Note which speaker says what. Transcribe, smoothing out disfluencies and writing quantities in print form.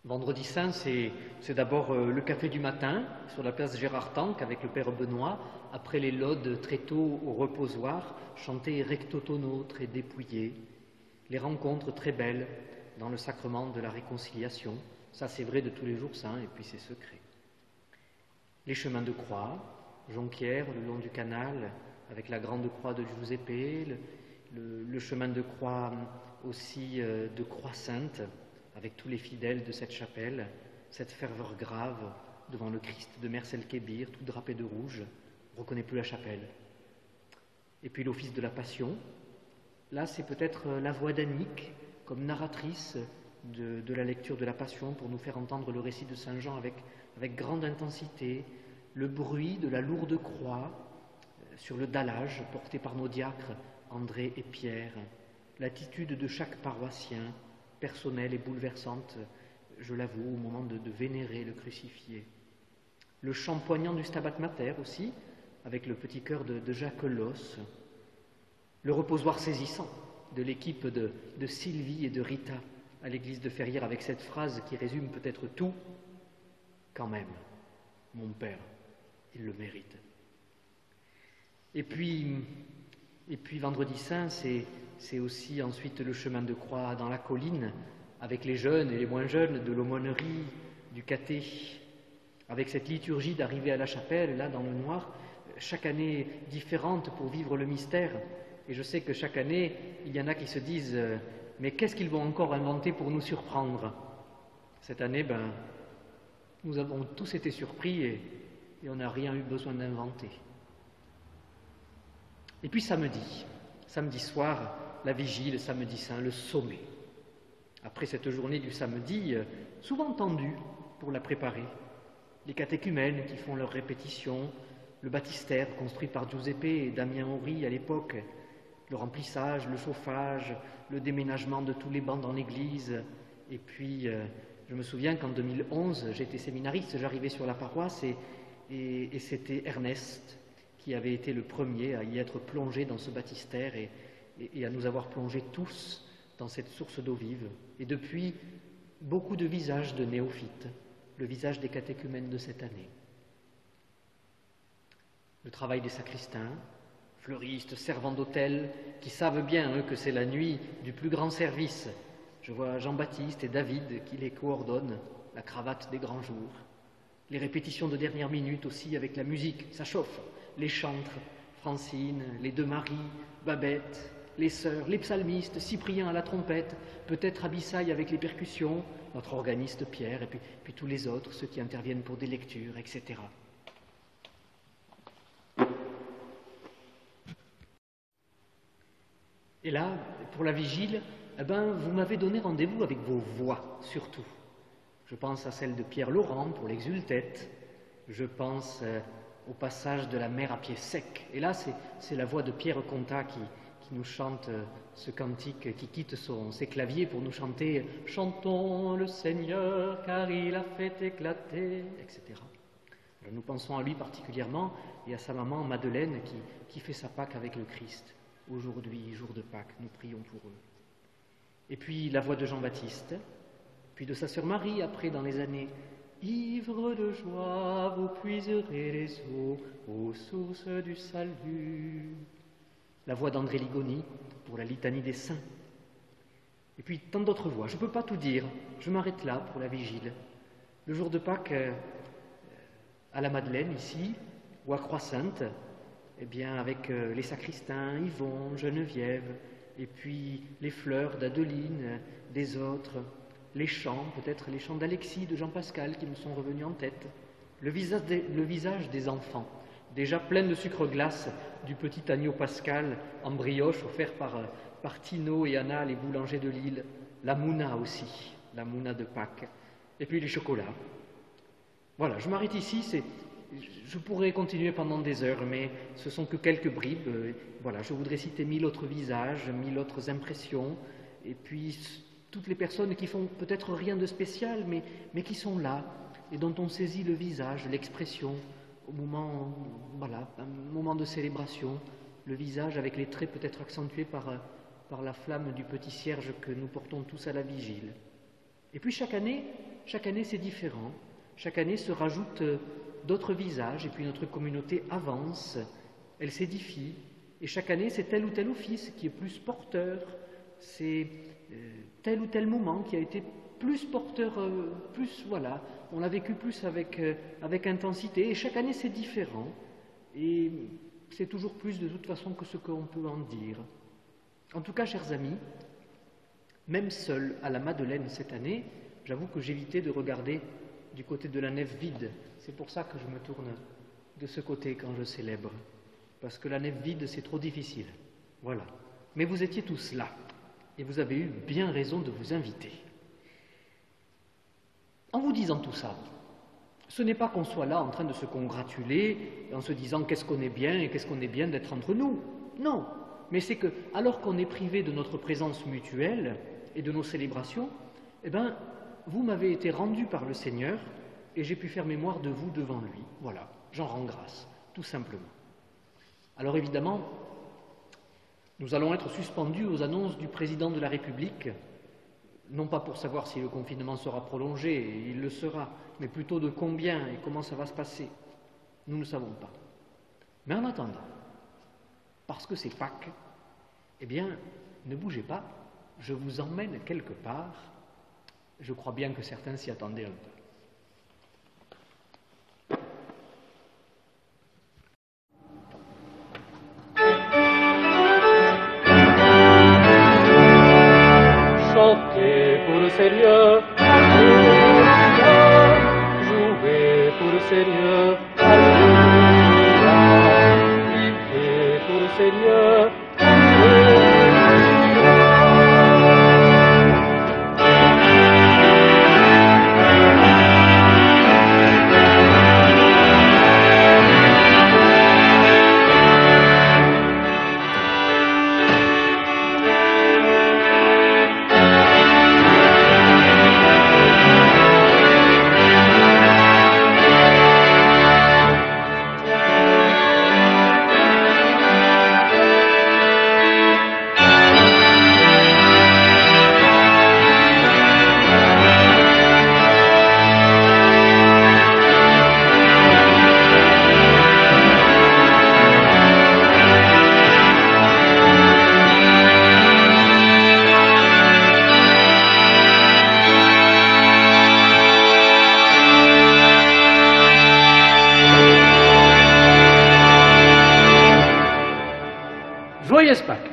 Speaker 1: Vendredi Saint, c'est d'abord le café du matin sur la place Gérard Tanque avec le Père Benoît, après les laudes très tôt au reposoir, chantées recto tono, très dépouillées, les rencontres très belles dans le sacrement de la réconciliation, ça c'est vrai de tous les jours saints et puis c'est secret. Les chemins de croix, Jonquière, le long du canal, avec la grande croix de Giuseppe, le chemin de croix aussi de Croix Sainte, avec tous les fidèles de cette chapelle, cette ferveur grave devant le Christ de Mers-el-Kébir, tout drapé de rouge, on ne reconnaît plus la chapelle. Et puis l'office de la Passion, là c'est peut-être la voix d'Annick comme narratrice de la lecture de la Passion pour nous faire entendre le récit de Saint Jean avec grande intensité, le bruit de la lourde croix sur le dallage porté par nos diacres André et Pierre, l'attitude de chaque paroissien, personnelle et bouleversante, je l'avoue, au moment de vénérer le crucifié. Le chant poignant du Stabat Mater aussi, avec le petit chœur de Jacques Loss. Le reposoir saisissant de l'équipe de Sylvie et de Rita à l'église de Ferrières avec cette phrase qui résume peut-être tout. Quand même, mon père, il le mérite. Et puis Vendredi Saint, c'est aussi ensuite le chemin de croix dans la colline, avec les jeunes et les moins jeunes, de l'aumônerie, du caté, avec cette liturgie d'arriver à la chapelle, là dans le noir, chaque année différente pour vivre le mystère. Et je sais que chaque année, il y en a qui se disent « mais qu'est-ce qu'ils vont encore inventer pour nous surprendre ?» Cette année, nous avons tous été surpris et on n'a rien eu besoin d'inventer. Et puis samedi soir, la vigile, samedi saint, le sommet. Après cette journée du samedi, souvent tendue pour la préparer, les catéchumènes qui font leurs répétitions, le baptistère construit par Giuseppe et Damien Horry à l'époque, le remplissage, le chauffage, le déménagement de tous les bancs dans l'église. Et puis, je me souviens qu'en 2011, j'étais séminariste, j'arrivais sur la paroisse et c'était Ernest qui avait été le premier à y être plongé dans ce baptistère et à nous avoir plongés tous dans cette source d'eau vive. Et depuis, beaucoup de visages de néophytes, le visage des catéchumènes de cette année. Le travail des sacristains, fleuristes, servants d'hôtel, qui savent bien, eux, que c'est la nuit du plus grand service. Je vois Jean-Baptiste et David qui les coordonnent, la cravate des grands jours. Les répétitions de dernière minute aussi avec la musique, ça chauffe. Les chantres, Francine, les deux Marie, Babette, les sœurs, les psalmistes, Cyprien à la trompette, peut-être Abissaï avec les percussions, notre organiste Pierre, et puis tous les autres, ceux qui interviennent pour des lectures, etc. Et là, pour la vigile, vous m'avez donné rendez-vous avec vos voix, surtout. Je pense à celle de Pierre Laurent pour l'Exultète, je pense au passage de la mer à pied sec. Et là, c'est la voix de Pierre Contat qui nous chante ce cantique, qui quitte ses claviers pour nous chanter « Chantons le Seigneur, car il a fait éclater », etc. Alors, nous pensons à lui particulièrement et à sa maman Madeleine qui fait sa Pâque avec le Christ. Aujourd'hui, jour de Pâques, nous prions pour eux. Et puis la voix de Jean-Baptiste, puis de sa sœur Marie, après dans les années « Ivres de joie, vous puiserez les eaux aux sources du salut ». La voix d'André Ligoni pour la litanie des saints. Et puis tant d'autres voix. Je ne peux pas tout dire, je m'arrête là pour la vigile. Le jour de Pâques, à la Madeleine ici, ou à Croix-Sainte, eh bien avec les sacristains, Yvon, Geneviève, et puis les fleurs d'Adeline, des autres, les chants, peut-être les chants d'Alexis, de Jean-Pascal qui me sont revenus en tête, le visage des enfants, déjà plein de sucre glace du petit agneau pascal en brioche offert par Tino et Anna, les boulangers de Lille, la mouna aussi, la mouna de Pâques, et puis les chocolats. Voilà, je m'arrête ici, je pourrais continuer pendant des heures, mais ce sont que quelques bribes. Voilà, je voudrais citer 1000 autres visages, 1000 autres impressions, et puis toutes les personnes qui font peut-être rien de spécial, mais qui sont là, et dont on saisit le visage, l'expression, au moment, voilà, un moment de célébration, le visage avec les traits peut-être accentués par la flamme du petit cierge que nous portons tous à la vigile. Et puis chaque année c'est différent. Chaque année se rajoutent d'autres visages, et puis notre communauté avance, elle s'édifie, et chaque année c'est tel ou tel office qui est plus porteur, c'est tel ou tel moment qui a été plus porteur, plus, voilà, on l'a vécu plus avec intensité, et chaque année c'est différent, et c'est toujours plus de toute façon que ce qu'on peut en dire. En tout cas, chers amis, même seul à la Madeleine cette année, j'avoue que j'évitais de regarder du côté de la nef vide. C'est pour ça que je me tourne de ce côté quand je célèbre. Parce que la nef vide, c'est trop difficile. Voilà. Mais vous étiez tous là. Et vous avez eu bien raison de vous inviter. En vous disant tout ça, ce n'est pas qu'on soit là en train de se congratuler, en se disant qu'est-ce qu'on est bien et qu'est-ce qu'on est bien d'être entre nous. Non. Mais c'est que, alors qu'on est privé de notre présence mutuelle et de nos célébrations, eh bien, vous m'avez été rendu par le Seigneur et j'ai pu faire mémoire de vous devant lui. Voilà, j'en rends grâce, tout simplement. Alors évidemment, nous allons être suspendus aux annonces du président de la République, non pas pour savoir si le confinement sera prolongé, et il le sera, mais plutôt de combien et comment ça va se passer. Nous ne savons pas. Mais en attendant, parce que c'est Pâques, eh bien, ne bougez pas, je vous emmène quelque part. Je crois bien que certains s'y attendaient un peu.
Speaker 2: Chantez pour le Seigneur, jouez pour le Seigneur, vivez pour le Seigneur.
Speaker 1: Joyeuses Pâques!